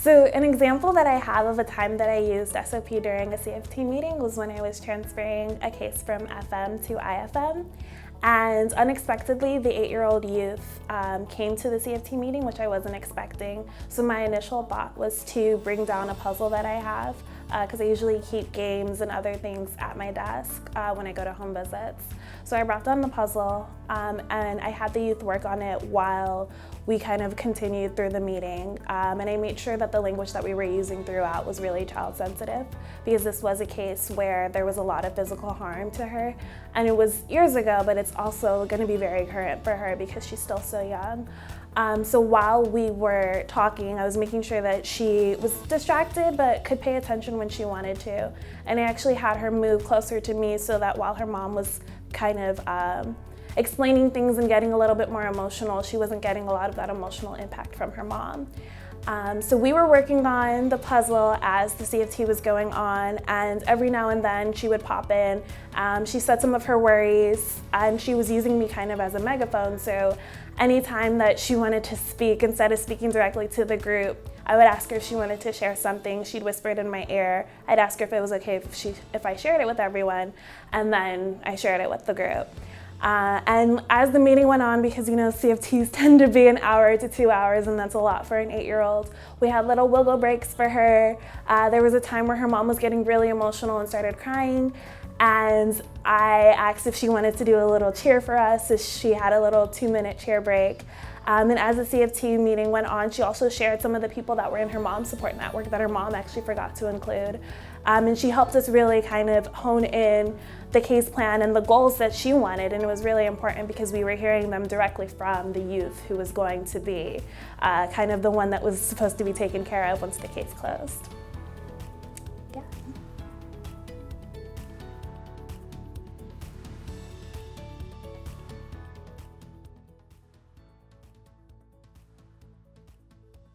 So an example that I have of a time that I used SOP during a CFT meeting was when I was transferring a case from FM to IFM. And unexpectedly, the 8-year-old youth came to the CFT meeting, which I wasn't expecting. So my initial thought was to bring down a puzzle that I have, because I usually keep games and other things at my desk when I go to home visits. So I brought down the puzzle and I had the youth work on it while we kind of continued through the meeting. And I made sure that the language that we were using throughout was really child sensitive, because this was a case where there was a lot of physical harm to her. And it was years ago, but it's also going to be very current for her because she's still so young. So while we were talking, I was making sure that she was distracted but could pay attention when she wanted to. And I actually had her move closer to me so that while her mom was kind of explaining things and getting a little bit more emotional, she wasn't getting a lot of that emotional impact from her mom. So we were working on the puzzle as the CFT was going on, and every now and then she would pop in. She said some of her worries, and she was using me kind of as a megaphone, so anytime that she wanted to speak, instead of speaking directly to the group, I would ask her if she wanted to share something. She'd whisper it in my ear. I'd ask her if it was okay if I shared it with everyone, and then I shared it with the group. And as the meeting went on, because CFTs tend to be an hour to 2 hours, and that's a lot for an 8-year-old, we had little wiggle breaks for her. There was a time where her mom was getting really emotional and started crying, and I asked if she wanted to do a little cheer for us, so she had a little 2-minute cheer break. And as the CFT meeting went on, she also shared some of the people that were in her mom's support network that her mom actually forgot to include. And she helped us really kind of hone in the case plan and the goals that she wanted, and it was really important because we were hearing them directly from the youth who was going to be kind of the one that was supposed to be taken care of once the case closed.